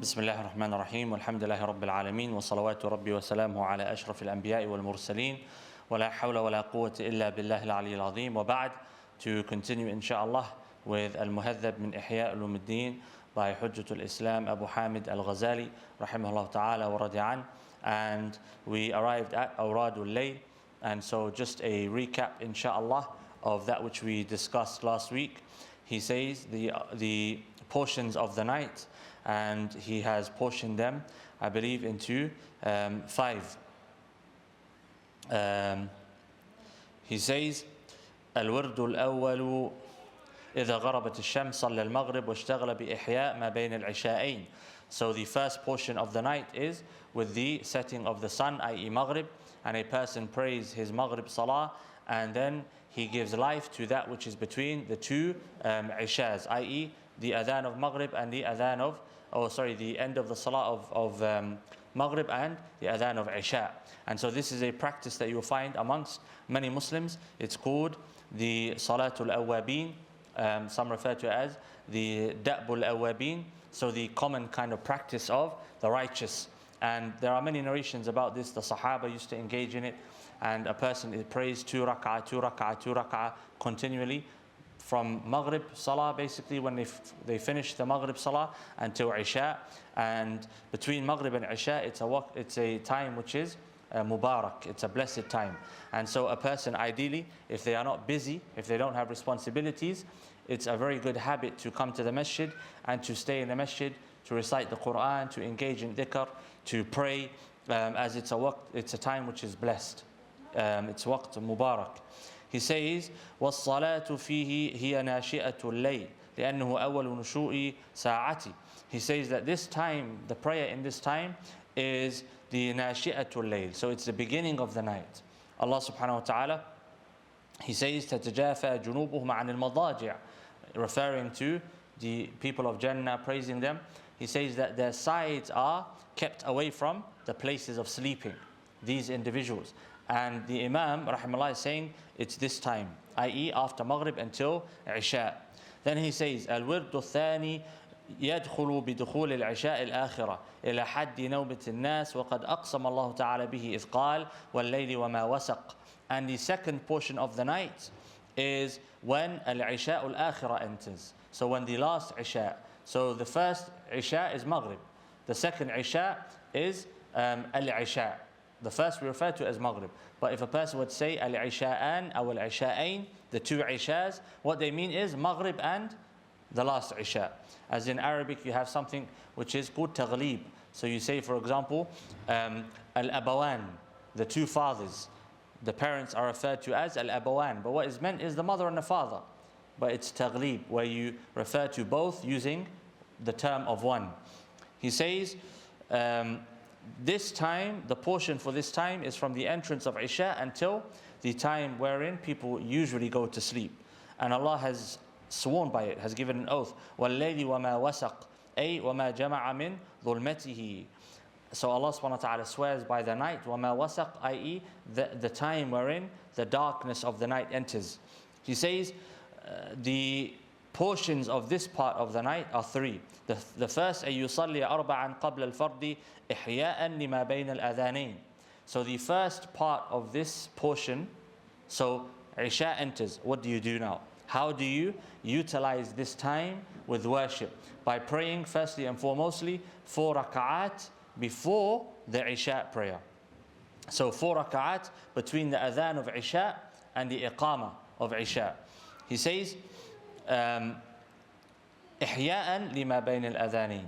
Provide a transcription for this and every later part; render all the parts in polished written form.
بسم الله الرحمن الرحيم والحمد لله رب العالمين وصلوات ربي وسلامه على أشرف الأنبياء والمرسلين ولا حول ولا قوة إلا بالله العلي العظيم وبعد. To continue inshallah with Al-Muhadhab min Ihya al-Ulumuddin by Hujjatul Islam Abu Hamid al-Ghazali rahimahullah ta'ala wa radi'an, and we arrived at Awradul Layl. And so just a recap inshallah of that which we discussed last week. He says the portions of the night, and he has portioned them, I believe, into 5. He says الورد الأول إذا غربت الشمس صلى المغرب واشتغل بإحياء ما بين العشاءين. So the first portion of the night is with the setting of the sun, i.e. Maghrib, and a person prays his Maghrib Salah, and then he gives life to that which is between the two Ishas, i.e. the Adhan of Maghrib and the Adhan of, the end of the Salah of Maghrib and the Adhan of Isha. And so this is a practice that you will find amongst many Muslims. It's called the Salatul Awwabin. Some refer to it as the Da'bul Awwabin. So the common kind of practice of the righteous. And there are many narrations about this. The Sahaba used to engage in it. And a person prays 2 rak'ah, 2 rak'ah, 2 rak'ah continually from Maghrib Salah, basically when they finish the Maghrib Salah, until Isha. And between Maghrib and Isha, it's a time which is Mubarak, it's a blessed time. And so a person, ideally, if they are not busy, if they don't have responsibilities, it's a very good habit to come to the masjid and to stay in the masjid, to recite the Quran, to engage in dhikr, to pray, as it's a time which is blessed. It's waqt Mubarak. He says, وَالصَّلَاةُ فِيهِ هِيَ نَاشِئَةُ اللَّيْلِ لِأَنَّهُ أَوَّلُ نُشُوءِ سَاعَتِ. He says that this time, the prayer in this time, is the nashi'atul layl. So it's the beginning of the night. Allah subhanahu wa ta'ala, He says, تَتَجَافَى جُنُوبُهُمْ عَنِ الْمَضَاجِعِ, referring to the people of Jannah, praising them. He says that their sides are kept away from the places of sleeping, these individuals. And the Imam, rahimahullah, is saying it's this time, i.e. after Maghrib until Isha. Then he says, الْوِرْدُ الثَّانِي يدخل بدخول العشاء الآخرة إلى حد نوبة الناس وقد أقسم الله تعالى به إذ قال والليل وما وسق. And the second portion of the night is when al-Isha al-Akhirah enters. So when the last Isha. So the first Isha is Maghrib. The second Isha is al-Isha. The first we refer to as Maghrib. But if a person would say al-Isha'an or al-Isha'ain, the two Ishas, what they mean is Maghrib and the last Isha. As in Arabic, you have something which is called taghlib. So you say, for example, al-Abawan, the two fathers. The parents are referred to as al-Abawan. But what is meant is the mother and the father. But it's taghlib, where you refer to both using the term of one. He says, this time, the portion for this time is from the entrance of Isha until the time wherein people usually go to sleep. And Allah has sworn by it, has given an oath. وَاللَّيْلِ وَمَا وَسَقْ أي وَمَا جَمَعَ مِنْ ظُلْمَتِهِ. So Allah subhanahu wa ta'ala swears by the night, وَمَا وَسَقْ, i.e. the time wherein the darkness of the night enters. He says the portions of this part of the night are 3. The first, أن يصلي أربعا قبل الفرد إحياء لما بين الأذانين. So the first part of this portion, so Isha enters. What do you do now? How do you utilize this time with worship? By praying firstly and foremostly 4 rak'at before the Isha prayer. So 4 rak'at between the adhan of Isha and the iqamah of Isha. He says, إحياء لما بين الأذانين.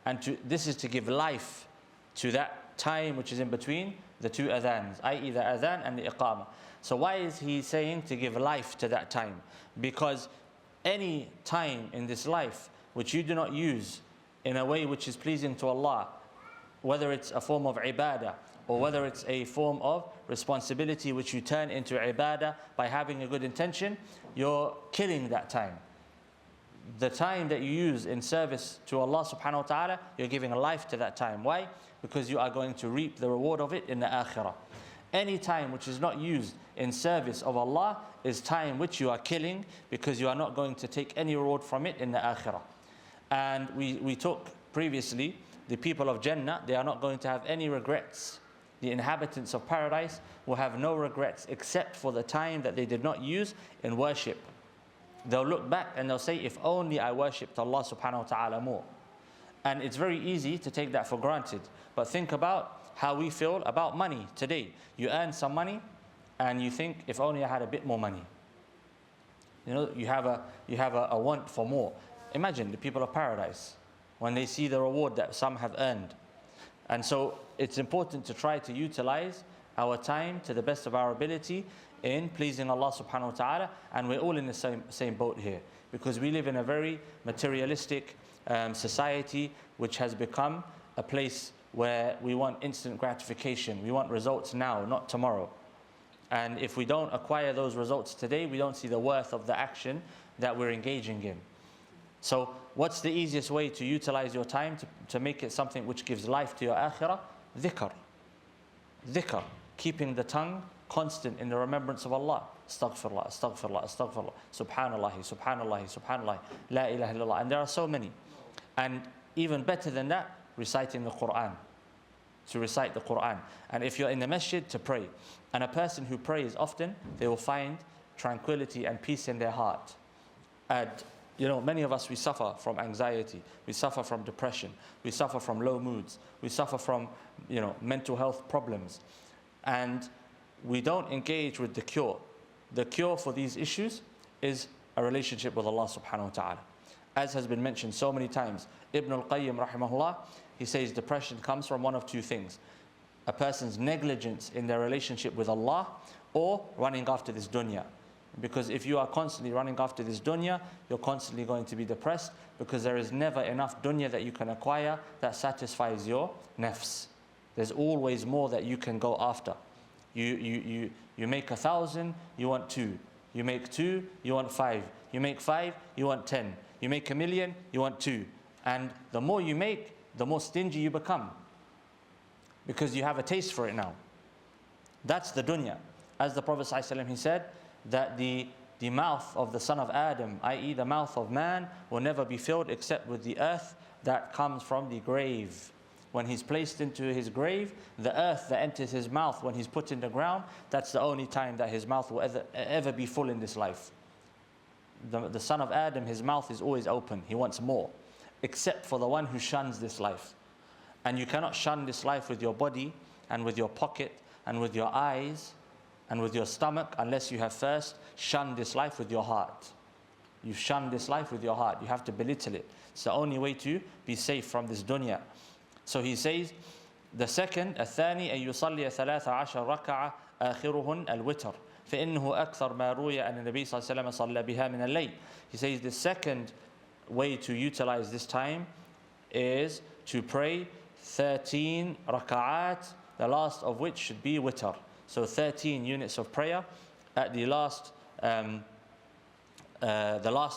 And this is to give life to that time which is in between the two adhans, i.e. the adhan and the iqamah. So why is he saying to give life to that time? Because any time in this life which you do not use in a way which is pleasing to Allah, whether it's a form of ibadah or whether it's a form of responsibility which you turn into ibadah by having a good intention, you're killing that time. The time that you use in service to Allah subhanahu wa ta'ala, you're giving a life to that time. Why? Because you are going to reap the reward of it in the akhirah. Any time which is not used in service of Allah is time which you are killing, because you are not going to take any reward from it in the akhirah. And we talked previously the people of Jannah, they are not going to have any regrets. The inhabitants of paradise will have no regrets except for the time that they did not use in worship. They'll look back and they'll say, if only I worshipped Allah subhanahu wa ta'ala more. And it's very easy to take that for granted. But think about how we feel about money today. You earn some money and you think, if only I had a bit more money. You know, you have a want for more. Imagine the people of paradise when they see the reward that some have earned. And so it's important to try to utilize our time to the best of our ability in pleasing Allah subhanahu wa ta'ala. And we're all in the same boat here, because we live in a very materialistic society, which has become a place where we want instant gratification. We want results now, not tomorrow. And if we don't acquire those results today, we don't see the worth of the action that we're engaging in. So what's the easiest way to utilize your time to make it something which gives life to your akhirah? Dhikr. Dhikr. Keeping the tongue constant in the remembrance of Allah. Astaghfirullah, astaghfirullah, astaghfirullah. Subhanallah, subhanallah, subhanallah. La ilaha illallah. And there are so many. And even better than that, reciting the Quran. To recite the Quran. And if you're in the masjid, to pray. And a person who prays often, they will find tranquility and peace in their heart. And you know, many of us, we suffer from anxiety, we suffer from depression, we suffer from low moods, we suffer from, you know, mental health problems. And we don't engage with the cure. The cure for these issues is a relationship with Allah subhanahu wa ta'ala. As has been mentioned so many times, Ibn al-Qayyim rahimahullah, he says depression comes from one of two things: a person's negligence in their relationship with Allah, or running after this dunya. Because if you are constantly running after this dunya, you're constantly going to be depressed, because there is never enough dunya that you can acquire that satisfies your nafs. There's always more that you can go after. You make 1,000, you want 2. You make 2, you want 5. You make 5, you want 10. You make 1,000,000, you want 2. And the more you make, the more stingy you become, because you have a taste for it now. That's the dunya. As the Prophet ﷺ, he said that the mouth of the son of Adam, i.e. the mouth of man, will never be filled except with the earth that comes from the grave. When he's placed into his grave, the earth that enters his mouth when he's put in the ground, that's the only time that his mouth will ever be full in this life. The son of Adam, his mouth is always open. He wants more, except for the one who shuns this life. And you cannot shun this life with your body and with your pocket and with your eyes and with your stomach, unless you have first shunned this life with your heart. You've shunned this life with your heart. You have to belittle it. It's the only way to be safe from this dunya. So he says, the second, الثاني أن يصلي 13 ركعة آخرهن الوتر فإنه أكثر ما روي أن النبي صلى الله عليه وسلم صلى بها من الليل. He says the second way to utilize this time is to pray 13 raka'at, the last of which should be witr. So 13 units of prayer, at the last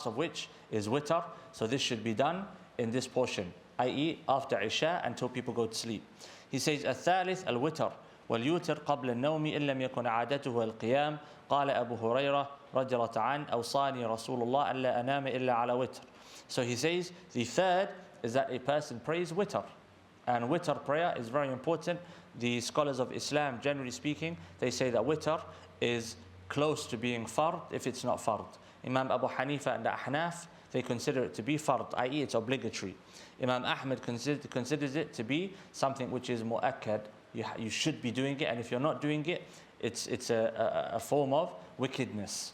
of which is witr. So this should be done in this portion, i.e. after Isha until people go to sleep. He says, الثالث الوتر واليوتر قبل النوم إن لم يكن عادته القيام قال أبو هريرة رضي الله عنه أوصاني رسول الله ألا أنام إلا على وتر. So he says the third is that a person prays witr. And witr prayer is very important. The scholars of Islam, generally speaking, they say that witr is close to being fard if it's not fard. Imam Abu Hanifa and the Ahnaf, they consider it to be fard, i.e. it's obligatory. Imam Ahmed considers it to be something which is mu'akkad. You should be doing it, and if you're not doing it, it's a form of wickedness.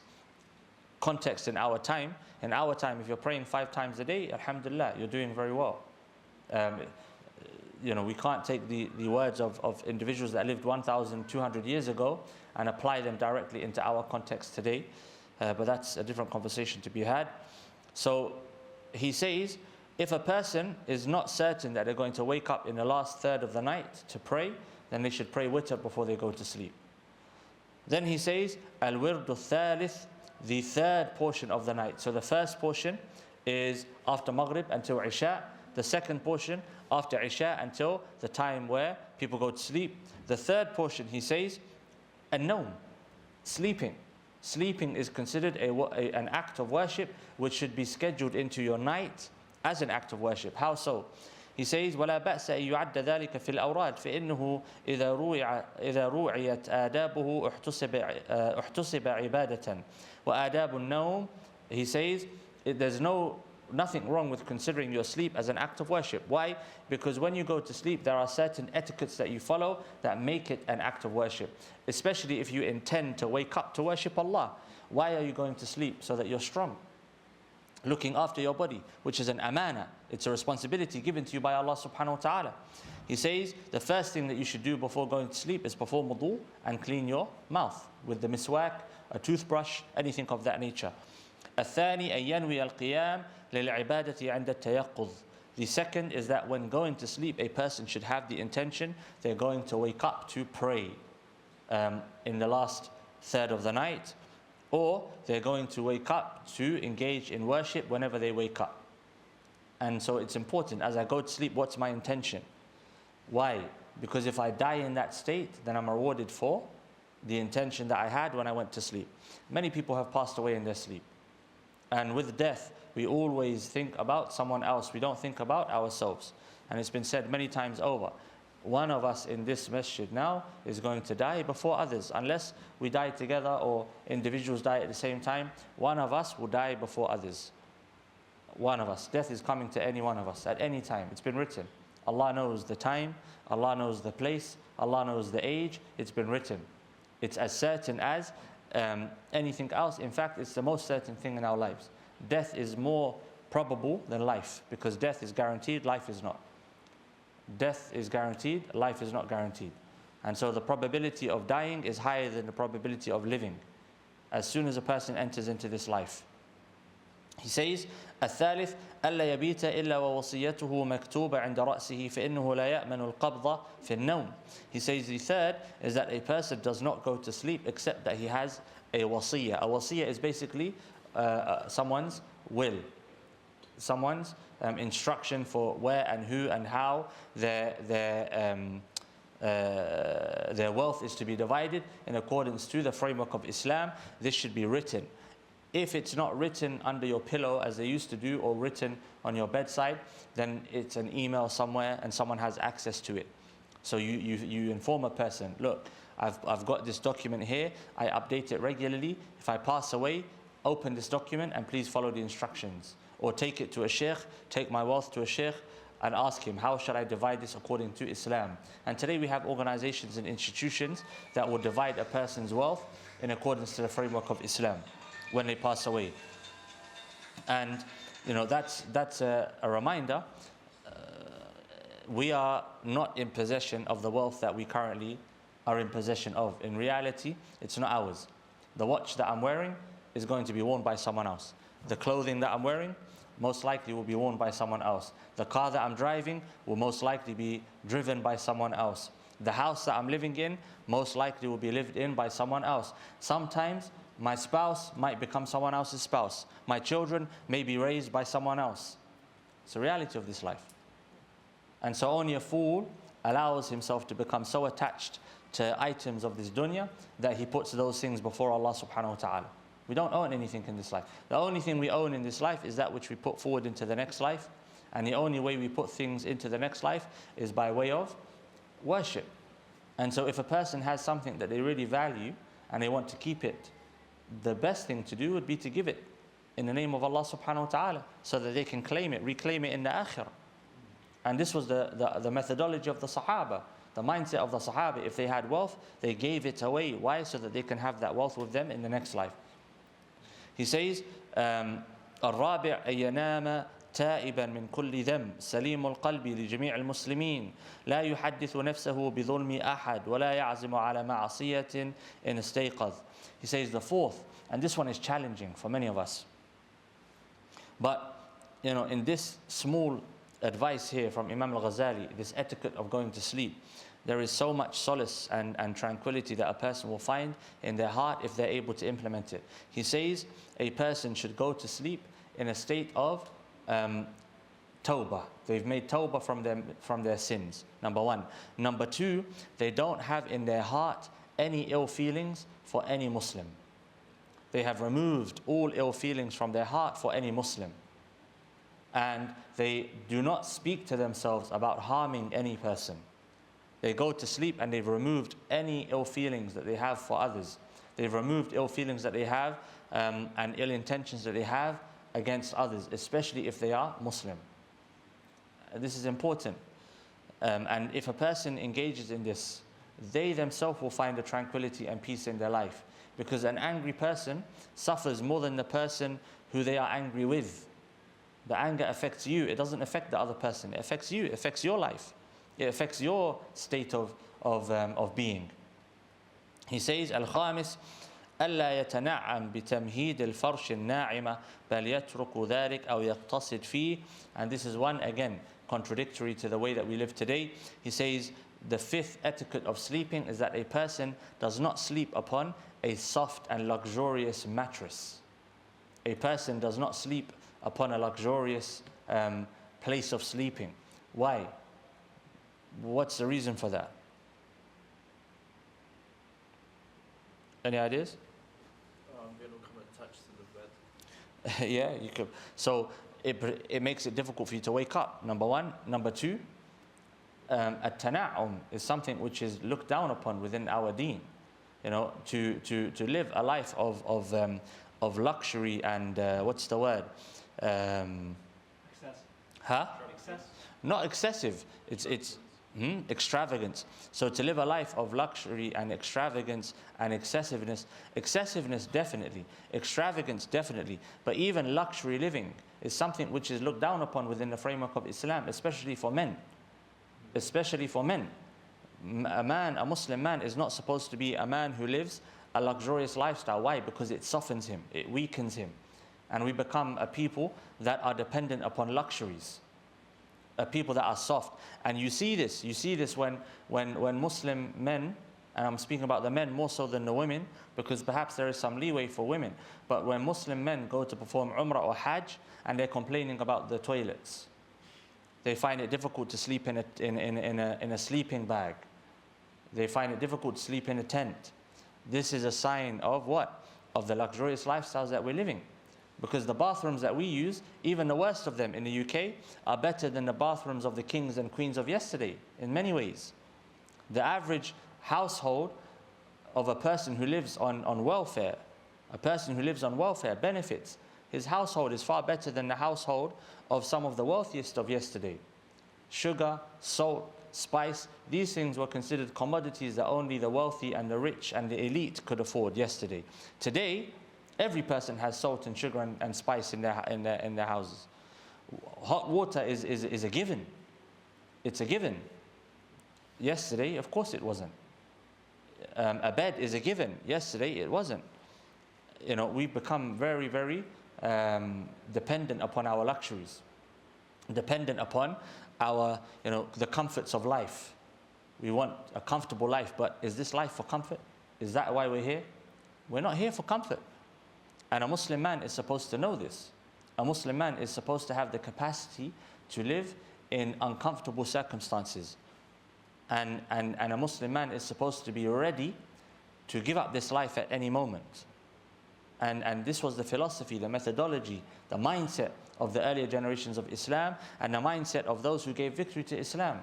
Context in our time, if you're praying 5 times a day, alhamdulillah, you're doing very well. You know, we can't take the words of individuals that lived 1,200 years ago and apply them directly into our context today. But that's a different conversation to be had. So he says, if a person is not certain that they're going to wake up in the last third of the night to pray, then they should pray witr before they go to sleep. Then he says, al-wirdu thalith, the third portion of the night. So the first portion is after Maghrib until Isha. The second portion after Isha until the time where people go to sleep. The third portion, he says, an-nawm, sleeping. Sleeping is considered an act of worship which should be scheduled into your night as an act of worship. How so? He says, ولا بأس أن يعد ذلك في الأوراد فإنه إذا روعيت آدابه احتسب عبادة وآداب النوم. He says, there's nothing wrong with considering your sleep as an act of worship. Why? Because when you go to sleep, there are certain etiquettes that you follow that make it an act of worship. Especially if you intend to wake up to worship Allah. Why are you going to sleep? So that you're strong. Looking after your body, which is an amana. It's a responsibility given to you by Allah subhanahu wa ta'ala. He says, the first thing that you should do before going to sleep is perform wudu and clean your mouth with the miswak, a toothbrush, anything of that nature. الثاني أن ينوي القيام للعبادة عند التيقظ. The second is that when going to sleep, a person should have the intention they're going to wake up to pray in the last third of the night, or they're going to wake up to engage in worship whenever they wake up. And so it's important, as I go to sleep, what's my intention? Why? Because if I die in that state, then I'm rewarded for the intention that I had when I went to sleep. Many people have passed away in their sleep. And with death, we always think about someone else. We don't think about ourselves. And it's been said many times over, one of us in this masjid now is going to die before others. Unless we die together or individuals die at the same time, one of us will die before others. One of us. Death is coming to any one of us at any time. It's been written. Allah knows the time, Allah knows the place, Allah knows the age. It's been written. It's as certain as anything else. In fact, it's the most certain thing in our lives. Death is more probable than life, because death is guaranteed, life is not. Death is guaranteed, life is not guaranteed. And so the probability of dying is higher than the probability of living as soon as a person enters into this life. He says, الثالث ألا يبيت إلا ووصيته مكتوبة عند رأسه فإنه لا يأمن القبض في النوم. He says the third is that a person does not go to sleep except that he has a wasiyah. A wasiyah is basically someone's will, someone's instruction for where and who and how their wealth is to be divided in accordance to the framework of Islam. This should be written. If it's not written under your pillow as they used to do, or written on your bedside, then it's an email somewhere and someone has access to it. So you inform a person, look, I've got this document here, I update it regularly. If I pass away, open this document and please follow the instructions. Or take it to a sheikh, take my wealth to a sheikh and ask him, how should I divide this according to Islam? And today we have organizations and institutions that will divide a person's wealth in accordance to the framework of Islam when they pass away. And that's a reminder. We are not in possession of the wealth that we currently are in possession of. In reality, it's not ours. The watch that I'm wearing is going to be worn by someone else. The clothing that I'm wearing most likely will be worn by someone else. The car that I'm driving will most likely be driven by someone else. The house that I'm living in most likely will be lived in by someone else. Sometimes my spouse might become someone else's spouse. My children may be raised by someone else. It's the reality of this life. And so only a fool allows himself to become so attached to items of this dunya that he puts those things before Allah subhanahu wa ta'ala. We don't own anything in this life. The only thing we own in this life is that which we put forward into the next life. And the only way we put things into the next life is by way of worship. And so if a person has something that they really value and they want to keep it, the best thing to do would be to give it in the name of Allah subhanahu wa ta'ala, so that they can claim it, reclaim it in the akhirah. And this was the methodology of the Sahaba, the mindset of the Sahaba. If they had wealth, they gave it away. Why? So that they can have that wealth with them in the next life. He says, الرابع أن ينام تائبا من كل ذنب سليم القلب لجميع المسلمين لا يحدث نفسه بظلم أحد ولا يعزم على معصية إن استيقظ. He says the fourth, and this one is challenging for many of us. But in this small advice here from Imam al-Ghazali, this etiquette of going to sleep, there is so much solace and tranquility that a person will find in their heart if they're able to implement it. He says a person should go to sleep in a state of tawbah. They've made tawbah from their sins, number one. Number two, they don't have in their heart any ill feelings for any Muslim. They have removed all ill feelings from their heart for any Muslim. and they do not speak to themselves about harming any person. They go to sleep and they've removed any ill feelings that they have for others. They've removed ill feelings that they have and ill intentions that they have against others, especially if they are Muslim. This is important. And if a person engages in this, they themselves will find a tranquility and peace in their life. Because an angry person suffers more than the person who they are angry with. The anger affects you. It doesn't affect the other person. It affects you. It affects your life. It affects your state of being. He says, Al-Khamis, ألا يتنعم بتمهيد الفرش الناعمة بل يترك ذلك أو يقتصد فيه. And this is one, again, contradictory to the way that we live today. He says, the fifth etiquette of sleeping is that a person does not sleep upon a soft and luxurious mattress. A person does not sleep upon a luxurious place of sleeping. Why? What's the reason for that? Any ideas? They don't come attached to the bed. Yeah, you could. So it makes it difficult for you to wake up, number one. Number two, at-tana'um is something which is looked down upon within our deen. You know, to live a life of luxury and what's the word? Excessive. Huh? Excess? Not excessive. It's extravagance. So to live a life of luxury and extravagance and excessiveness definitely, extravagance definitely, but even luxury living is something which is looked down upon within the framework of Islam, especially for men. Especially for men. A Muslim man is not supposed to be a man who lives a luxurious lifestyle. Why? Because it softens him, it weakens him. And we become a people that are dependent upon luxuries. People that are soft. And you see this when Muslim men, and I'm speaking about the men more so than the women, because perhaps there is some leeway for women, but when Muslim men go to perform Umrah or Hajj and they're complaining about the toilets, they find it difficult to sleep in a sleeping bag. They find it difficult to sleep in a tent. This is a sign of what? Of the luxurious lifestyles that we're living. Because the bathrooms that we use, even the worst of them in the UK, are better than the bathrooms of the kings and queens of yesterday, in many ways. The average household of a person who lives on welfare, a person who lives on welfare benefits. His household is far better than the household of some of the wealthiest of yesterday. Sugar, salt, spice, these things were considered commodities that only the wealthy and the rich and the elite could afford yesterday. Today, every person has salt and sugar and spice in their houses. Hot water is a given. It's a given. Yesterday, of course it wasn't. A bed is a given. Yesterday, it wasn't. You know, we've become very, very dependent upon our luxuries, dependent upon our, the comforts of life. We want a comfortable life, but is this life for comfort? Is that why we're here? We're not here for comfort. And a Muslim man is supposed to know this. A Muslim man is supposed to have the capacity to live in uncomfortable circumstances. And a Muslim man is supposed to be ready to give up this life at any moment. And this was the philosophy, the methodology, the mindset of the earlier generations of Islam and the mindset of those who gave victory to Islam.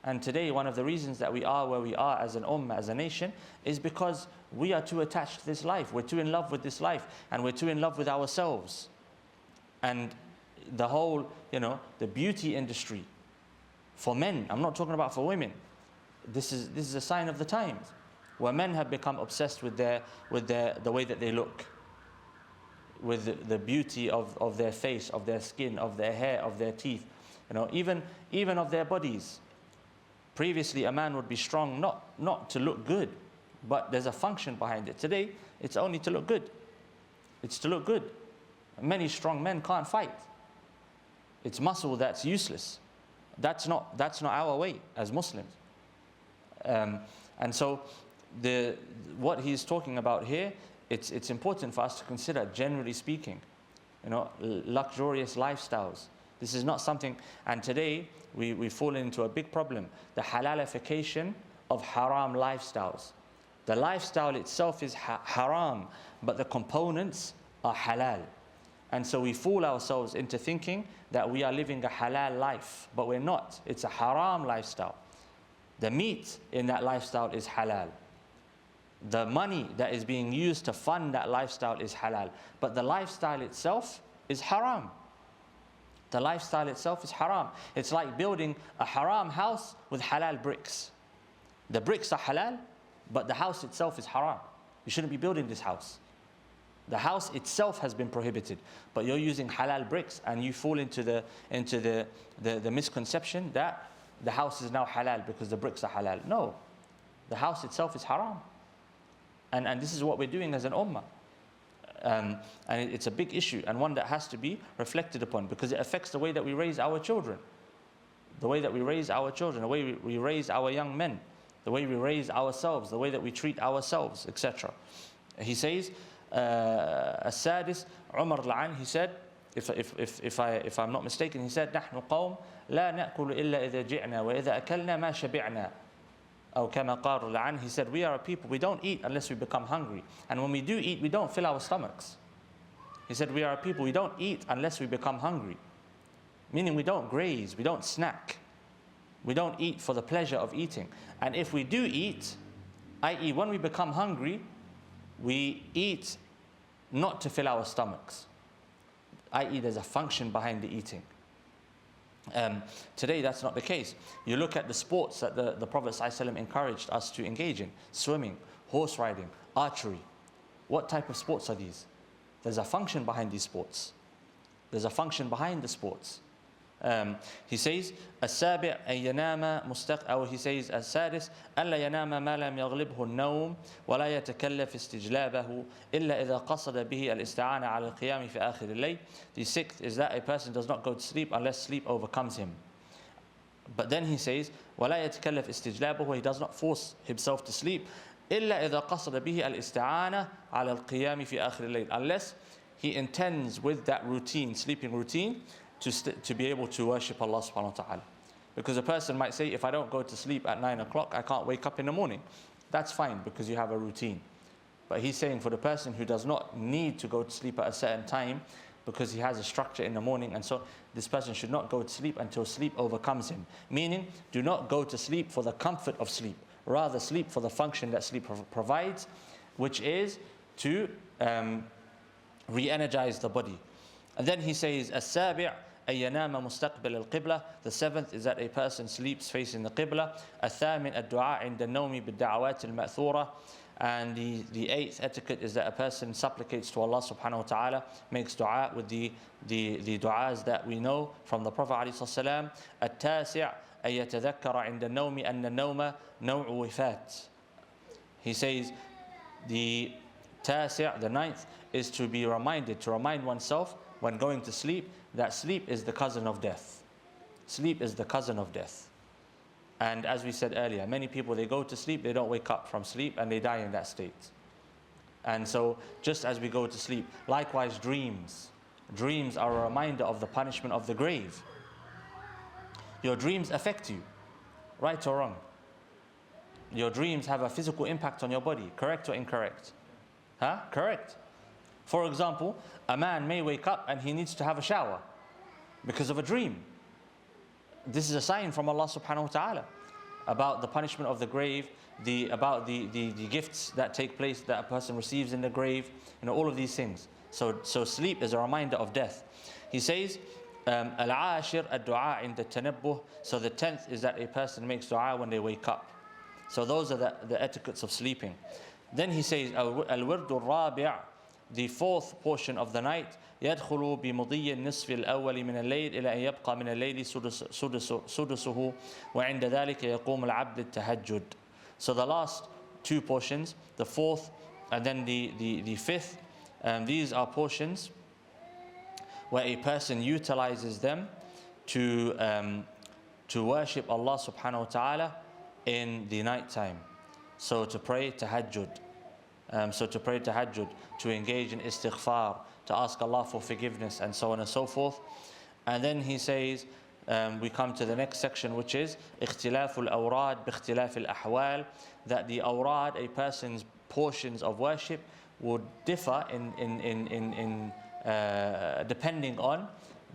And today, one of the reasons that we are where we are as an ummah, as a nation, is because we are too attached to this life. We're too in love with this life, and we're too in love with ourselves. And the whole, the beauty industry, for men, I'm not talking about for women, this is a sign of the times, where men have become obsessed with the way that they look, with the beauty of their face, of their skin, of their hair, of their teeth, even of their bodies. Previously, a man would be strong not to look good, but there's a function behind it. Today, it's only to look good. It's to look good. Many strong men can't fight. It's muscle that's useless. That's not our way as Muslims. And so, what he's talking about here, it's important for us to consider, generally speaking, luxurious lifestyles. This is not something, and today we fall into a big problem, the halalification of haram lifestyles. The lifestyle itself is haram, but the components are halal. And so we fool ourselves into thinking that we are living a halal life, but we're not. It's a haram lifestyle. The meat in that lifestyle is halal. The money that is being used to fund that lifestyle is halal. But the lifestyle itself is haram. The lifestyle itself is haram. It's like building a haram house with halal bricks. The bricks are halal, but the house itself is haram. You shouldn't be building this house. The house itself has been prohibited, but you're using halal bricks, and you fall into the misconception that the house is now halal because the bricks are halal. No, the house itself is haram. And this is what we're doing as an ummah. And it's a big issue, and one that has to be reflected upon, because it affects the way that we raise our children. The way that we raise our children, the way we raise our young men, the way we raise ourselves, the way that we treat ourselves, etc. He says, As-Sadis, Umar al-An, he said, if I'm not mistaken, he said, نحن قوم لا نأكل إلا إذا جئنا وإذا أكلنا ما شبعنا. أو كما قال العن, he said, we are a people, we don't eat unless we become hungry. And when we do eat, we don't fill our stomachs. He said, we are a people, we don't eat unless we become hungry. Meaning we don't graze, we don't snack. We don't eat for the pleasure of eating. And if we do eat, i.e. when we become hungry, we eat not to fill our stomachs. I.e. there's a function behind the eating. Today that's not the case. You look at the sports that the Prophet ﷺ encouraged us to engage in: swimming, horse riding, archery. What type of sports are these? There's a function behind these sports. There's a function behind the sports. He says, السابع أن ينام أو he says السادس ألا ينام ما لم يغلبه النوم ولا يتكلف استجلابه إلا إذا قصد به الاستعانة على القيام في آخر الليل. The sixth is that a person does not go to sleep unless sleep overcomes him. But then he says ولا يتكلف استجلابه, he does not force himself to sleep إلا إذا قصد به الاستعانة على القيام في آخر الليل, unless he intends with that routine, sleeping routine, to be able to worship Allah subhanahu wa ta'ala. Because a person might say, if I don't go to sleep at 9 o'clock, I can't wake up in the morning. That's fine, because you have a routine. But he's saying for the person who does not need to go to sleep at a certain time, because he has a structure in the morning, and so this person should not go to sleep until sleep overcomes him. Meaning, do not go to sleep for the comfort of sleep. Rather, sleep for the function that sleep provides, which is to re-energize the body. And then he says, السابع أن ينام مستقبل القبلة. The seventh is that a person sleeps facing the qibla. الثامن الدعاء عند النوم بالدعوات المأثورة. And the eighth etiquette is that a person supplicates to Allah subhanahu wa ta'ala, makes dua with the du'as that we know from the Prophet عليه الصلاة والسلام. التاسع أن يتذكر عند النوم أن النوم نوع وفات. He says the tasi', the ninth, is to be reminded, to remind oneself when going to sleep, that sleep is the cousin of death. Sleep is the cousin of death. And as we said earlier, many people, they go to sleep, they don't wake up from sleep, and they die in that state. And so, just as we go to sleep, likewise dreams. Dreams are a reminder of the punishment of the grave. Your dreams affect you, right or wrong. Your dreams have a physical impact on your body, correct or incorrect? Huh? Correct. For example, a man may wake up and he needs to have a shower because of a dream. This is a sign from Allah subhanahu wa ta'ala about the punishment of the grave, about the gifts that take place that a person receives in the grave, all of these things. So sleep is a reminder of death. He says, Al-ashir ad-du'a inda tanabbuh. So the 10th is that a person makes dua when they wake up. So those are the etiquettes of sleeping. Then he says, Al-wirdu al-rabi', the fourth portion of the night, يدخل بمضي النصف الأول من الليل إلى أن يبقى من الليل سدسه وعند ذلك يقوم العبد التهجد. So the last two portions, the fourth and then the fifth, these are portions where a person utilizes them to worship Allah subhanahu wa ta'ala in the night time. So to pray tahajjud. To engage in istighfar, to ask Allah for forgiveness, and so on and so forth. And then he says, we come to the next section, which is اختلاف الأوراد باختلاف الأحوال, that the awrad, a person's portions of worship, would differ in depending on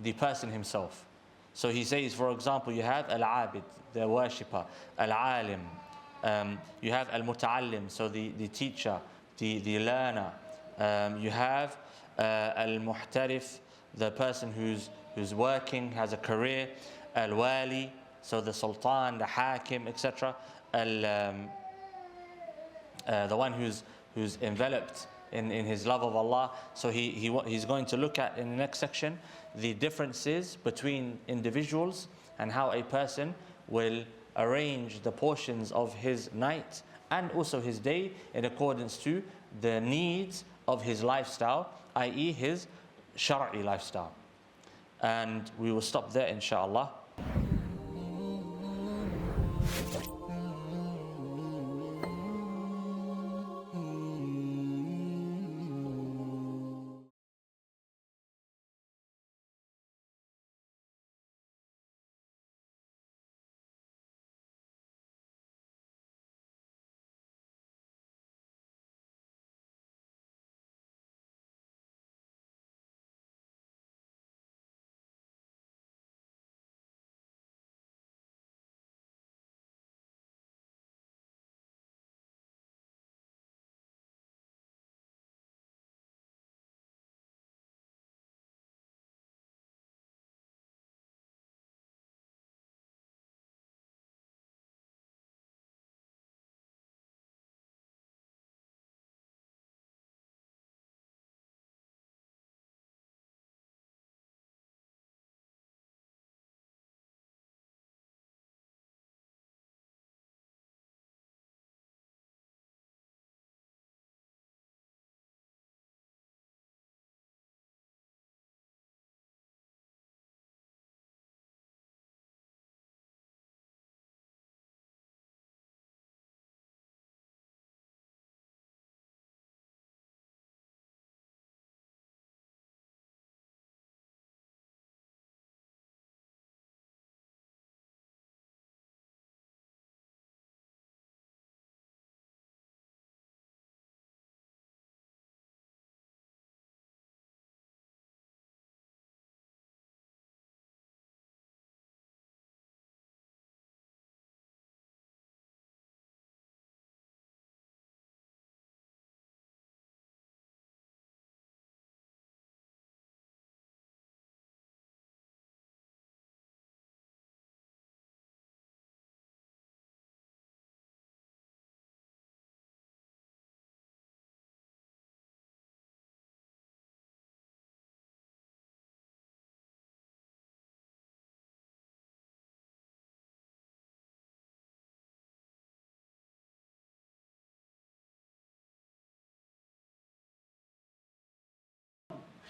the person himself. So he says, for example, you have al-abid, the worshipper, al-alim, you have al-muta'allim, so the teacher, the learner, you have al-muhtarif, the person who's working, has a career, al-wali, so the sultan, the hakim, etc. The one who's enveloped in his love of Allah. So he's going to look at, in the next section, the differences between individuals and how a person will arrange the portions of his night and also his day in accordance to the needs of his lifestyle, i.e. his shar'i lifestyle. And we will stop there, inshallah.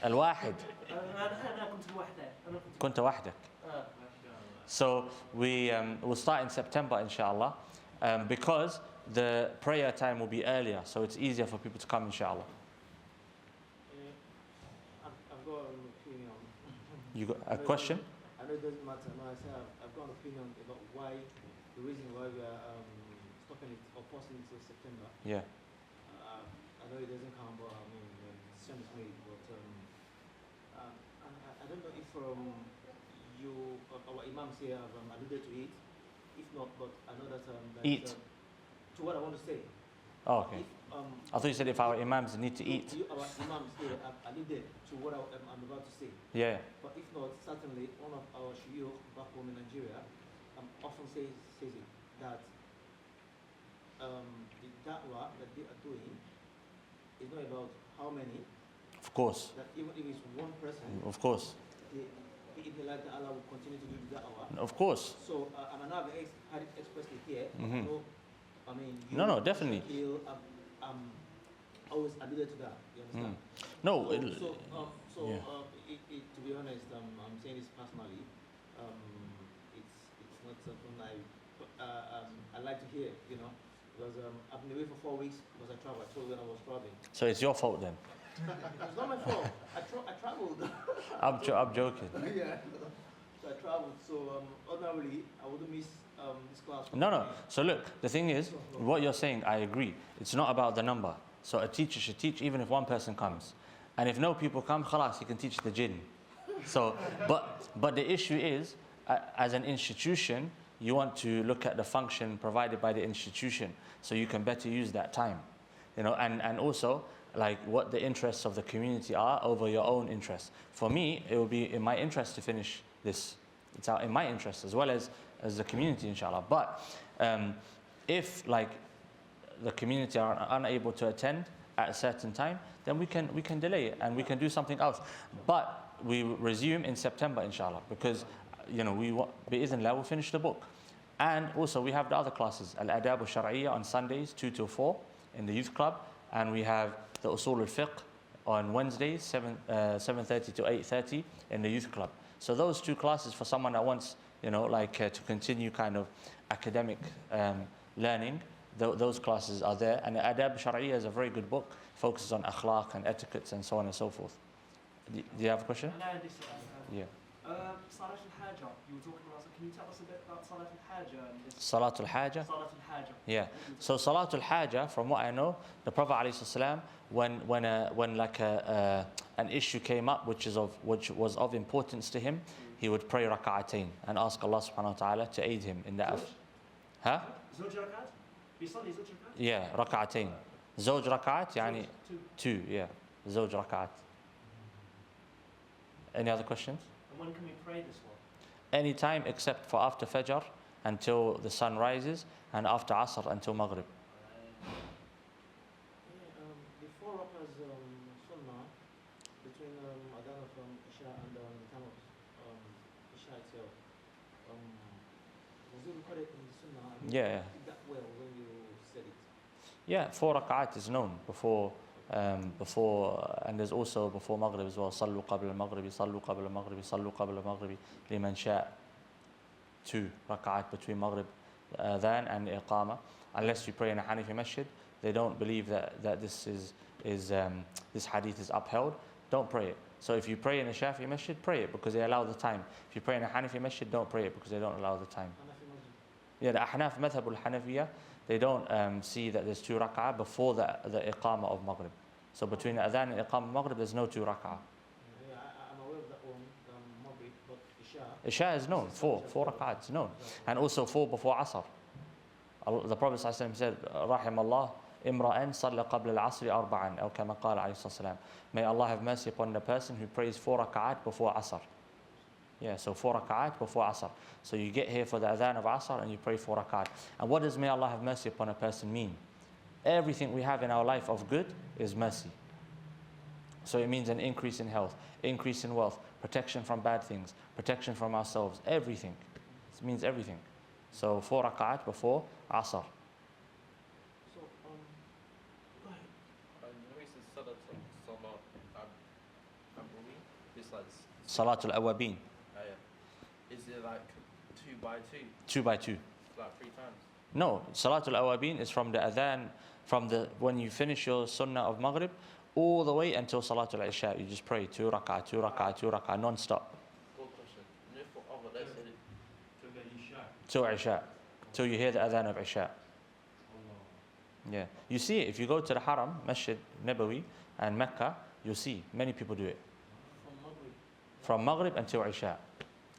الواحد. كنت وحدك. So we will start in September, inshallah, because the prayer time will be earlier, so it's easier for people to come, inshallah. I've got an opinion. You got a question? I know it doesn't matter. No, I say I've got an opinion about why, the reason why we are stopping it or pausing it till September. Yeah. I know it doesn't come, but I mean, the decision is made. But I don't know if you, our imams here have alluded to it. If not, but I know that eat. To what I want to say. Oh, okay. If, I thought you said if our imams need to eat. Our imams here have alluded to what I'm about to say. Yeah. But if not, certainly one of our shuyukh back home in Nigeria often says it, that the da'wah that they are doing is not about how many. Of course. That even if it's one person. Of course. Like Allah will continue to do the da'wah. Of course. So I'm not had it expressly here. Mm-hmm. So, I mean, no, definitely. Always alluded to that. You understand? No. So, yeah. to be honest, I'm saying this personally. It's not something I like to hear, you know, because I've been away for 4 weeks because I traveled. I told you when I was traveling. So it's your fault then? It's not my fault. I traveled. I'm joking. Yeah. So I traveled. So ordinarily, I wouldn't miss this class. No. So look, the thing is, what you're saying, I agree. It's not about the number. So a teacher should teach even if one person comes. And if no people come, khalas, he can teach the jinn. So, but the issue is, as an institution, you want to look at the function provided by the institution, so you can better use that time, and also like what the interests of the community are over your own interests. For me, it will be in my interest to finish this. It's out in my interest as well as the community, inshallah. But if like the community are unable to attend at a certain time, then we can delay it and we can do something else. But we resume in September, inshallah, because bi'idhnillah, we'll finish the book. And also we have the other classes, Al-Adab al-Shar'iyya on Sundays, 2 till 4 in the youth club. And we have the Usul al-Fiqh on Wednesdays, 7:30 to 8:30 in the youth club. So those two classes for someone that wants, to continue kind of academic learning, those classes are there. And Adab Shar'iyya is a very good book, focuses on akhlaq and etiquettes and so on and so forth. Do you have a question? Yeah. Salat al-Haja, you were talking about, can you tell us a bit about Salat al-Haja? Salat al-Haja? Salat al-Haja. Yeah. So Salat al-Haja, from what I know, the Prophet ﷺ, when like an issue came up which was of importance to him, he would pray rak'atayn and ask Allah subhanahu wa ta'ala to aid him in that. Huh? Zawj rakat? Bisalli zawj rakat? Yeah, rak'atayn. Zawj rakat, yani two, yeah. Zawj rakat. Any other questions? And when can we pray this one? Any time except for after Fajr until the sun rises, and after Asr until Maghrib. Before Rakas Sunnah, between Adhan from Isha and time of Isha itself, was it recorded in the Sunnah? Yeah. Did that well when you said it? Yeah, 4 rak'at is known before, and there's also before Maghrib as well. Sallu qabla al-Maghribi, sallu qabla al-Maghribi, sallu qabla al-Maghribi, liman sha'. 2 rak'at between Maghrib, adhan and Iqama. Unless you pray in a Hanafi masjid, they don't believe that this this hadith is upheld. Don't pray it. So if you pray in a Shafi'i masjid, pray it because they allow the time. If you pray in a Hanafi masjid, don't pray it because they don't allow the time. Yeah, the Ahnaf madhab al-Hanafiyya, they don't see that there's 2 rak'ah before the Iqama of Maghrib. So between the adhan and Iqama of Maghrib, there's no 2 rak'ah. Yeah, I'm aware of that one, Maghrib, but Isha. Isha is known, 4 rak'at is known. And also 4 before Asr. The Prophet ﷺ said, رحم الله امرأً صلى قبل العصر أربعاً أو كما قال عليه الصلاة والسلام. May Allah have mercy upon the person who prays 4 rak'at before Asr. Yeah, so 4 rak'at before Asr. So you get here for the adhan of Asr and you pray 4 rak'at. And what does may Allah have mercy upon a person mean? Everything we have in our life of good is mercy. So it means an increase in health, increase in wealth, protection from bad things, protection from ourselves, everything. It means everything. So 4 rak'at before Asr. So, go ahead. When we say Salat Aburi, besides Salatul Awabin. is it like 2 by 2? 2 by 2. Like 3 times? No, Salatul Awabin is from the adhan, when you finish your sunnah of Maghrib, all the way until Salatul Isha. You just pray 2 rak'ah, 2 rak'ah, 2 rak'ah, non-stop. Good question. No, for other, they said it. Till Isha. Till you hear the adhan of Isha. Yeah. You see it. If you go to the Haram, Masjid Nabawi and Mecca, you'll see many people do it. From Maghrib until Isha.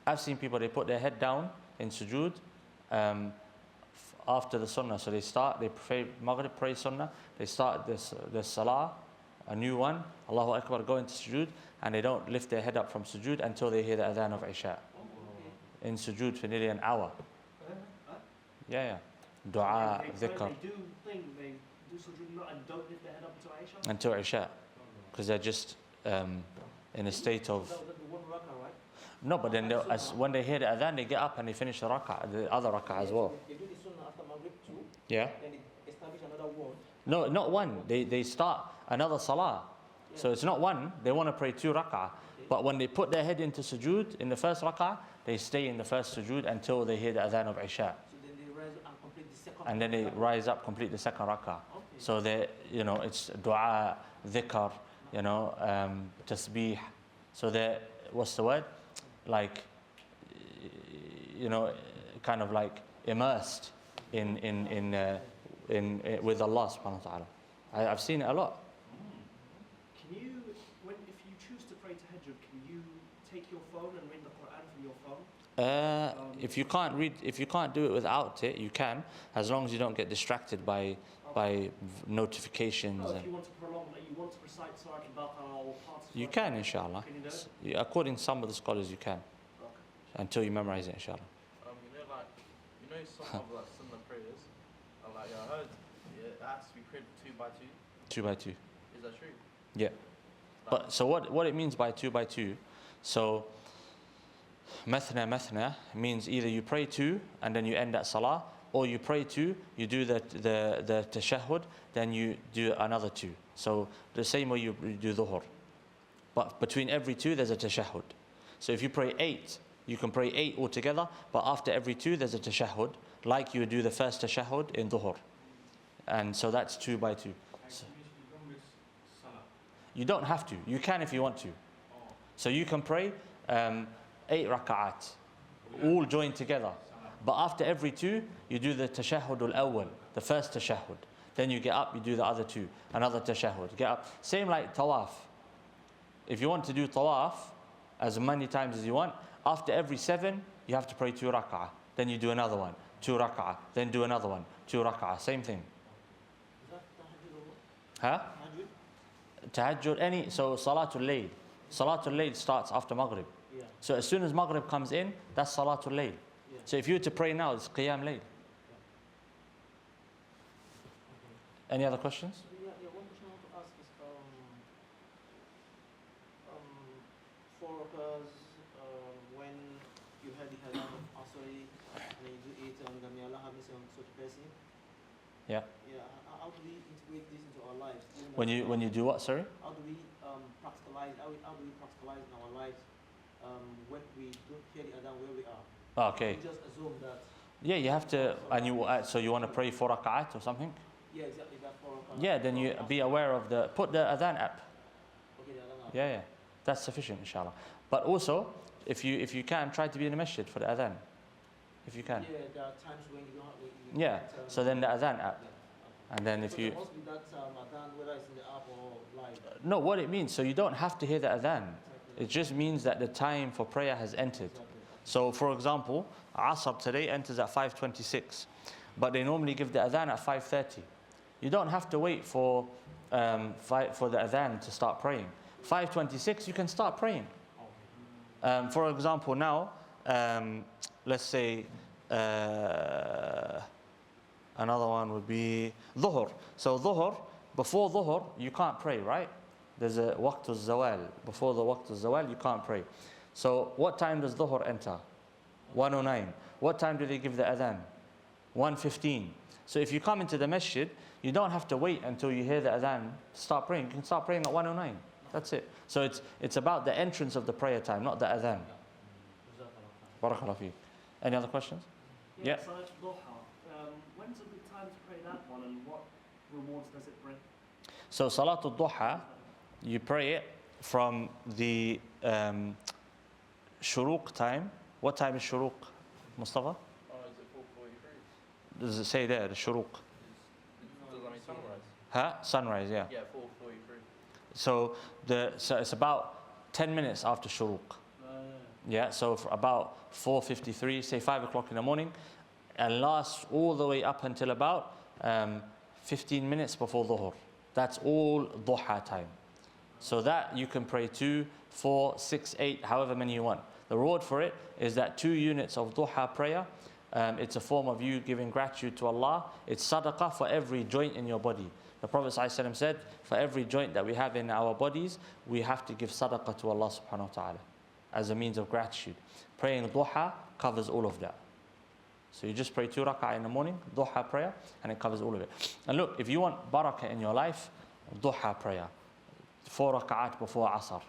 I've seen people, they put their head down in sujood after the sunnah. So they pray Maghrib, pray sunnah, they start the salah, a new one, Allahu Akbar, go into sujood, and they don't lift their head up from sujood until they hear the adhan of Isha. In sujood for nearly an hour. Yeah. Dua, dhikr. They do sujood and don't lift their head up until Isha? Until Isha. Because they're just in a state of... The one rak'ah, right? No, but then when they hear the adhan, they get up and they finish the other rak'ah as well. They do the sunnah after Maghrib too. Yeah. Then they establish another one. No, not one. They start another salah. So it's not one. They want to pray 2 rak'ah. But when they put their head into sujood in the first rak'ah, they stay in the first sujood until they hear the adhan of Isha. So then they rise and complete the second. And then they rise up, complete the second rak'ah. So they, it's dua, dhikr, tasbih. So they're, what's the word? Like, kind of like immersed in with Allah subhanahu wa ta'ala. I've seen it a lot. Can you, tahajjud, can you take your phone and read the Quran from your phone? If you can't do it without it, you can, as long as you don't get distracted by notifications. No, if And you want to prolong, like you want to recite Surah Al-Baqarah or parts of you Surah can, Al-Baqarah, inshallah. can you do it? Yeah, according to some of the scholars, you can, Okay. until you memorize it, inshallah. Some of like sunnah prayers are like, I heard it has to be prayed 2 by 2. 2 by 2. Is that true? Yeah. But so what it means by 2 by 2, so mathna means either you pray 2 and then you end at salah, or you pray 2, you do the tashahhud, then you do another 2. So the same way you do dhuhr. But between every 2 there's a tashahhud. So if you pray 8, you can pray 8 altogether, but after every 2 there's a tashahhud, like you would do the first tashahhud in dhuhr. And so that's 2 by 2. So you don't have to. You can if you want to. So you can pray 8 raka'at, all joined together. But after every 2, you do the tashahhud al-awwal, the first tashahhud. Then you get up, you do the other 2, another tashahhud. Get up. Same like tawaf. If you want to do tawaf as many times as you want, after every 7, you have to pray 2 raka'ah. Then you do another one, 2 raka'ah. Then do another one, 2 raka'ah. Same thing. Is that tahajjud or what? Huh? Tahajjud? So Salatul Layl. Salatul Layl starts after Maghrib. Yeah. So as soon as Maghrib comes in, that's Salatul Layl. Yeah. So if you were to pray now, it's Qiyam Layl. Okay. Any other questions? Yeah, one question I want to ask is, 4 rakahs, when you had the hadith of Asri, and you do it, may Allah have mercy on such a person. Yeah. Yeah, how do we integrate this into our lives? When you do what, sorry? How do we practicalize? How do we practicalize in our lives when we don't hear the adhan where we are? Okay. We just assume that. Yeah, you have to, and you so you want to pray 4 rak'at or something? Yeah, exactly that 4 rakahs. Yeah, then you be aware of put the adhan app. Okay, the adhan. Yeah, that's sufficient, inshallah. But also, if you can, try to be in the masjid for the adhan, if you can. Yeah, there are times when you don't have. Yeah. So then the adhan app, Yeah. and then if So you. there must be that adhan, whether it's in the app or live. No, what it means, so you don't have to hear the adhan. It just means that the time for prayer has entered. So for example, Asr today enters at 5:26, but they normally give the adhan at 5:30. You don't have to wait for the adhan to start praying. 5:26, you can start praying. For example, now, let's say another one would be dhuhr. So dhuhr, before dhuhr, you can't pray, right? There's a waqt al-zawal. Before the waqt al-zawal, you can't pray. So what time does dhuhr enter? 1:09. What time do they give the adhan? 1:15. So if you come into the masjid, you don't have to wait until you hear the adhan to start praying. You can start praying at 1:09. That's it. So it's about the entrance of the prayer time, not the adhan. Barakallahu feek. Any other questions? Yeah. Salat al-Duha. When's a good time to pray that one, and what rewards does it bring? So Salatul Duha, you pray it from the shuruq time. What time is shuruq, Mustafa? Oh, is it 4:43? Does it say there, the shuruq? Does that mean sunrise? Huh? Sunrise, yeah. Yeah, 4:43. So it's about 10 minutes after shuruq. Yeah, so for about 4:53, say 5 o'clock in the morning, and lasts all the way up until about 15 minutes before dhuhr. That's all duha time. So that you can pray 2, 4, 6, 8, however many you want. The reward for it is that 2 units of duha prayer, it's a form of you giving gratitude to Allah. It's sadaqah for every joint in your body. The Prophet ﷺ said, for every joint that we have in our bodies, we have to give sadaqah to Allah subhanahu wa ta'ala as a means of gratitude. Praying duha covers all of that. So you just pray 2 rak'ah in the morning, duha prayer, and it covers all of it. And look, if you want barakah in your life, duha prayer, 4 rak'at before asr,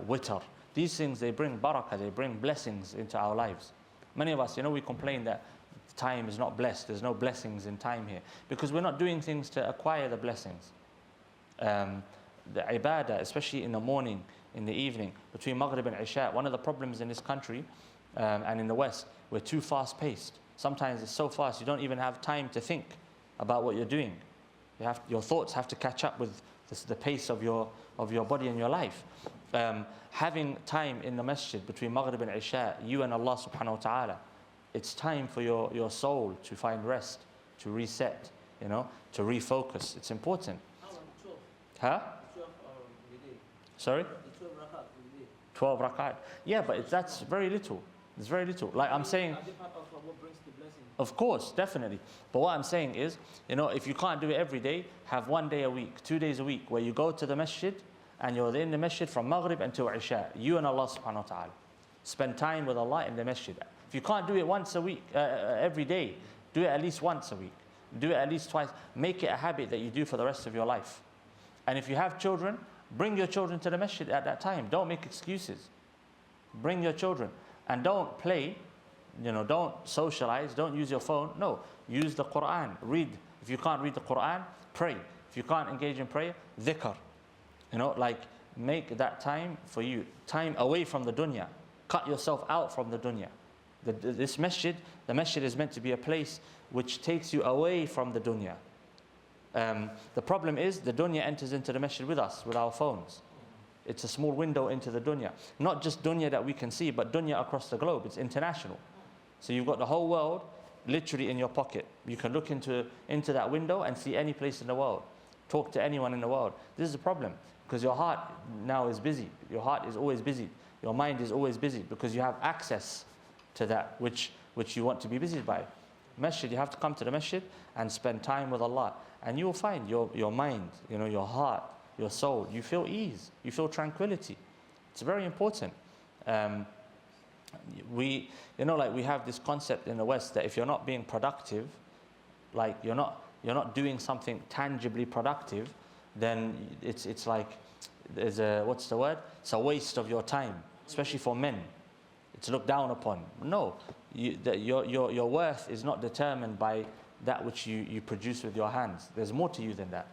witr. These things, they bring barakah, they bring blessings into our lives. Many of us, we complain that time is not blessed. There's no blessings in time here. Because we're not doing things to acquire the blessings. The ibadah, especially in the morning, in the evening, between Maghrib and Isha, one of the problems in this country and in the West, we're too fast paced. Sometimes it's so fast you don't even have time to think about what you're doing. Your thoughts have to catch up with the pace of your body and your life. Having time in the masjid between Maghrib and Isha, you and Allah subhanahu wa ta'ala, it's time for your soul to find rest, to reset, to refocus. It's important. How about 12? Huh? 12 in the day. Sorry? The 12 rakat in the day. 12 rakat. Yeah, but that's very little. It's very little. Like I'm saying, Are they part of what brings the blessing? of course, definitely. But what I'm saying is, if you can't do it every day, have 1 day a week, 2 days a week, where you go to the masjid and you're in the masjid from Maghrib until Isha, you and Allah subhanahu wa ta'ala. Spend time with Allah in the masjid. If you can't do it once a week, every day, do it at least once a week. Do it at least twice. Make it a habit that you do for the rest of your life. And if you have children, bring your children to the masjid at that time. Don't make excuses. Bring your children. And don't play, don't socialize, don't use your phone. No, use the Quran. Read. If you can't read the Quran, pray. If you can't engage in prayer, dhikr. Make that time for you. Time away from the dunya. Cut yourself out from the dunya. This masjid, the masjid is meant to be a place which takes you away from the dunya. The problem is the dunya enters into the masjid with us, with our phones. It's a small window into the dunya. Not just dunya that we can see, but dunya across the globe. It's international. So you've got the whole world literally in your pocket. You can look into that window and see any place in the world. Talk to anyone in the world. This is a problem because your heart now is busy. Your heart is always busy. Your mind is always busy because you have access to that which you want to be busy by. Masjid, you have to come to the masjid and spend time with Allah. And you will find your mind, your heart, your soul, you feel ease, you feel tranquility. It's very important. We have this concept in the West that if you're not being productive, like you're not doing something tangibly productive, then it's like there's what's the word? It's a waste of your time, especially for men. It's looked down upon. No, your worth is not determined by that which you produce with your hands. There's more to you than that.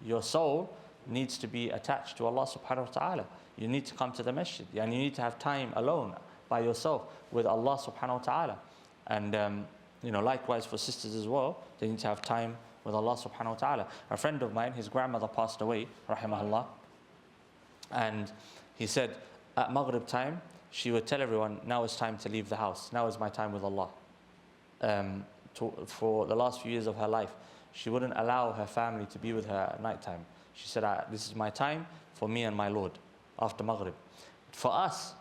Your soul needs to be attached to Allah subhanahu wa ta'ala. You need to come to the masjid and you need to have time alone by yourself with Allah subhanahu wa ta'ala. And likewise for sisters as well, they need to have time with Allah subhanahu wa ta'ala. A friend of mine, his grandmother passed away, rahimahullah, and he said at Maghrib time, she would tell everyone, now it's time to leave the house. Now is my time with Allah. For the last few years of her life, she wouldn't allow her family to be with her at night time. She said, this is my time for me and my Lord after Maghrib. For us,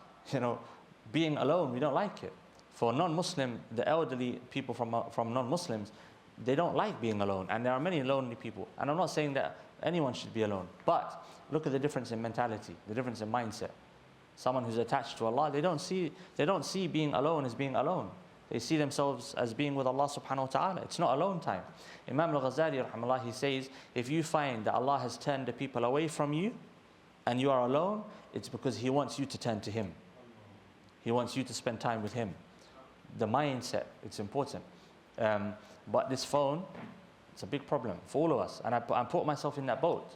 being alone, we don't like it. For non-Muslim, the elderly people from non-Muslims, they don't like being alone. And there are many lonely people. And I'm not saying that anyone should be alone. But look at the difference in mentality, the difference in mindset. Someone who's attached to Allah, they don't see being alone as being alone. They see themselves as being with Allah subhanahu wa ta'ala. It's not alone time. Imam Ghazali, rahimahullah, he says, if you find that Allah has turned the people away from you and you are alone, it's because He wants you to turn to Him. He wants you to spend time with Him. The mindset, it's important. But this phone, it's a big problem for all of us. And I put myself in that boat.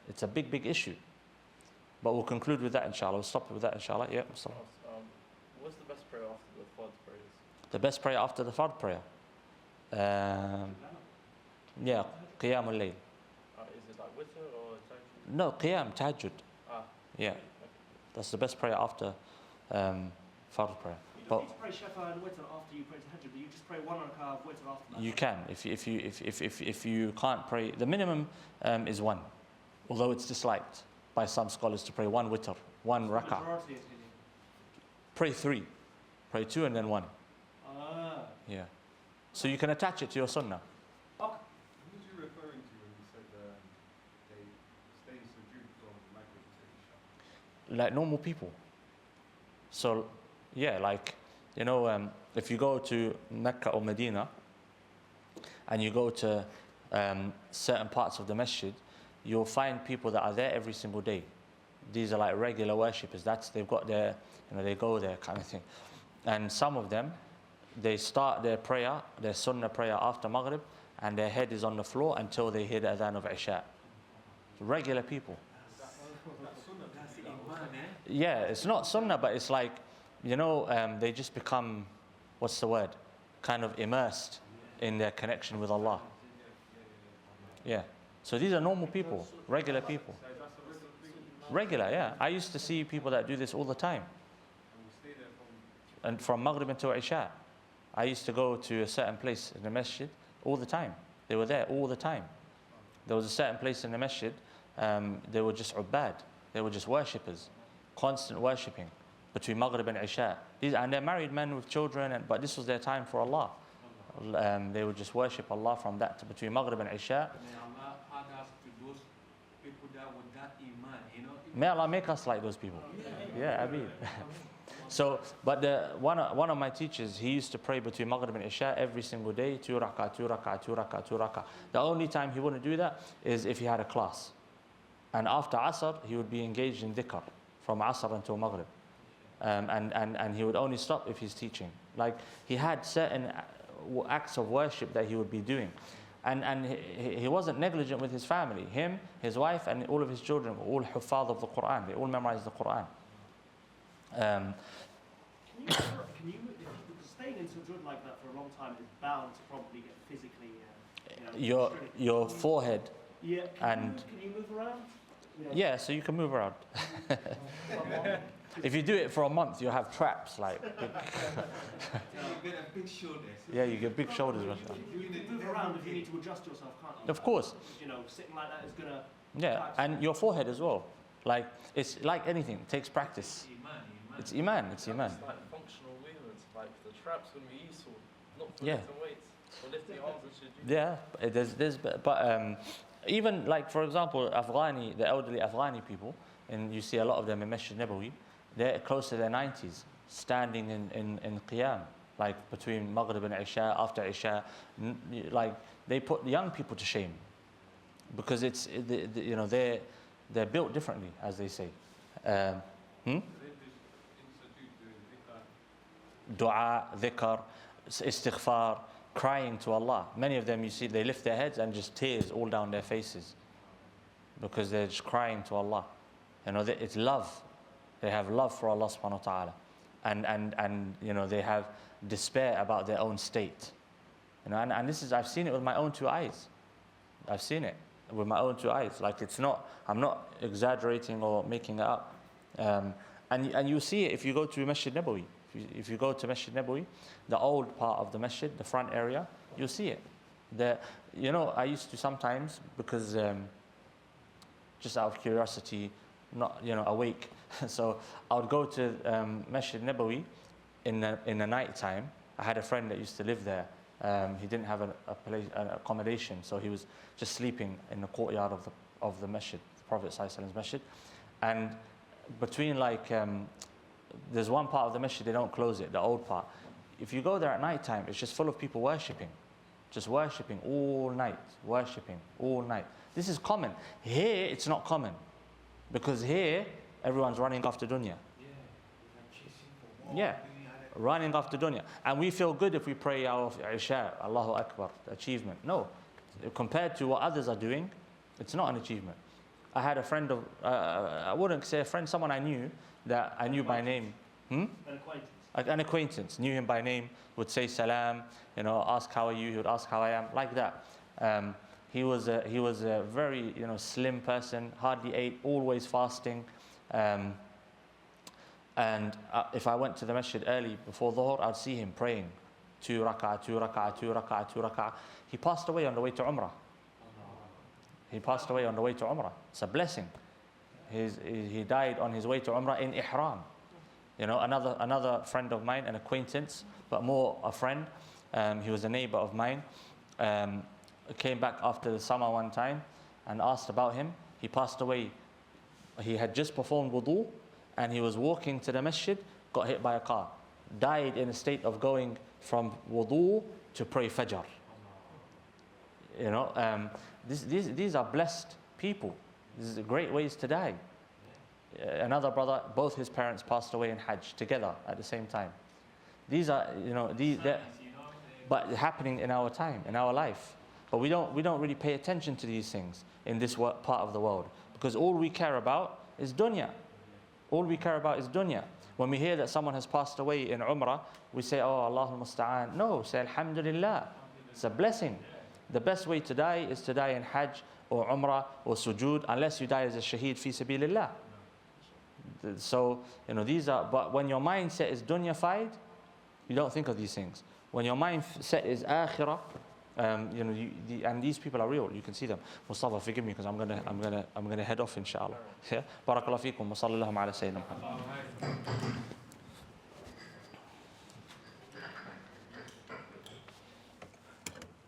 It's a big, big issue. But we'll conclude with that, inshallah. We'll stop with that, inshallah. Yeah, we'll stop. What's the best prayer after the Fard prayers? The best prayer after the Fard prayer? Yeah, Qiyamul Layl. Is it like witr or tahajjud? No, Qiyam, Tahajjud. Yeah, Okay. that's the best prayer after Fard prayer. You But don't need to pray Shafa and Witr after you pray Tahajjud, but you just pray one rak'ah of Witr after that. you can, if you can't pray, the minimum is one, although it's disliked by some scholars to pray one witr, one The rak'ah. majority is really. Pray three, pray two and then one. Yeah. So you can attach it to your sunnah. Okay. What was you referring to when you said they stay in sujood from Maghrib to Isha? Like normal people. So, yeah, like, if you go to Mecca or Medina and you go to certain parts of the masjid, you'll find people that are there every single day. These are like regular worshippers. They've got their, they go there kind of thing. And some of them, they start their prayer, their sunnah prayer after Maghrib, and their head is on the floor until they hear the adhan of Isha. Regular people. Yeah, it's not sunnah, but it's like, they just become, what's the word? Kind of immersed in their connection with Allah. Yeah. So these are normal people, regular people. Regular, yeah. I used to see people that do this all the time. And we stay there from And from Maghrib until Isha. I used to go to a certain place in the masjid all the time. They were there all the time. There was a certain place in the masjid, they were just ubbad. They were just worshippers. Constant worshipping between Maghrib and Isha. And they're married men with children, but this was their time for Allah. They would just worship Allah from that to between Maghrib and Isha. May Allah add us to those people that with that iman, you know. May Allah make us like those people. Yeah, Ameen. So, but one of my teachers, he used to pray between Maghrib and Isha every single day, 2 rak'ah, 2 rak'ah, 2 rak'ah, 2 rak'ah. The only time he wouldn't do that is if he had a class. And after Asr, he would be engaged in dhikr from Asr until Maghrib. And he would only stop if he's teaching. Like, he had certain acts of worship that he would be doing. And he wasn't negligent with his family. Him, his wife, and all of his children were all huffaz of the Quran. They all memorized the Quran. Can you, staying in sujood like that for a long time is bound to probably get physically, Your forehead. Yeah. And can you move around? yeah, so you can move around. If you do it for a month, you'll have traps like. You get a big shoulders. Yeah, you get big shoulders. You can move around if you need to adjust yourself, can't you? Of course. Sitting like that is gonna. Yeah, and your forehead as well. Like, it's like anything, it takes practice. It's iman, it's iman. It's like functional movements, like the traps would be useful, not for Yeah. lifting weights, or lifting arms and shit. Yeah, but even like, for example, Afghani, the elderly Afghani people, and you see a lot of them in Masjid Nabawi, they're close to their 90s, standing in qiyam, like between Maghrib and Isha, after Isha, like they put the young people to shame, because they're built differently, as they say. Dua, dhikr, istighfar, crying to Allah. Many of them, you see, they lift their heads and just tears all down their faces because they're just crying to Allah. It's love. They have love for Allah subhanahu wa ta'ala. And they have despair about their own state. And this is, I've seen it with my own 2 eyes. I've seen it with my own 2 eyes. Like, I'm not exaggerating or making it up. And you see it if you go to Masjid Nabawi. If you go to Masjid Nabawi, the old part of the masjid, the front area, you'll see it. I used to sometimes, because just out of curiosity, not awake, so I would go to Masjid Nabawi in the night time. I had a friend that used to live there. He didn't have an accommodation, so he was just sleeping in the courtyard of the masjid, the Prophet ﷺ's masjid. And between there's one part of the masjid, they don't close it, the old part. If you go there at night time, it's just full of people worshipping. Just worshipping all night. Worshipping all night. This is common. Here, it's not common. Because here, everyone's running after dunya. Yeah, running after dunya. And we feel good if we pray our Isha, Allahu Akbar, achievement. No. Compared to what others are doing, it's not an achievement. I had a friend I wouldn't say a friend, someone I knew, that I knew by name. An acquaintance. An acquaintance, knew him by name, would say salam, ask how are you, he would ask how I am, like that. He was a very slim person, hardly ate, always fasting. And if I went to the masjid early before Dhuhr, I'd see him praying 2 rak'ah, 2 rak'ah, 2 rak'ah, 2 rak'ah. He passed away on the way to Umrah. He passed away on the way to Umrah. It's a blessing. He died on his way to Umrah in Ihram. Another friend of mine, an acquaintance, but more a friend. He was a neighbor of mine. Came back after the summer one time and asked about him. He passed away. He had just performed wudu and he was walking to the masjid, got hit by a car. Died in a state of going from wudu to pray fajr. These are blessed people. These are great ways to die. Another brother, both his parents passed away in Hajj together at the same time. These are, but happening in our time, in our life. But we don't really pay attention to these things in this part of the world, because all we care about is dunya. All we care about is dunya. When we hear that someone has passed away in Umrah, we say, oh, Allahul Musta'an. No, say Alhamdulillah. It's a blessing. The best way to die is to die in Hajj or Umrah or Sujood, unless you die as a shaheed fi sabilillah. So, these are, but when your mindset is dunyafied, you don't think of these things. When your mindset is akhirah, and these people are real. You can see them. Mustafa, forgive me because I'm gonna head off, inshallah. Yeah. Barakallahu feekum. Wa sallallahu ala sayyidina Muhammad.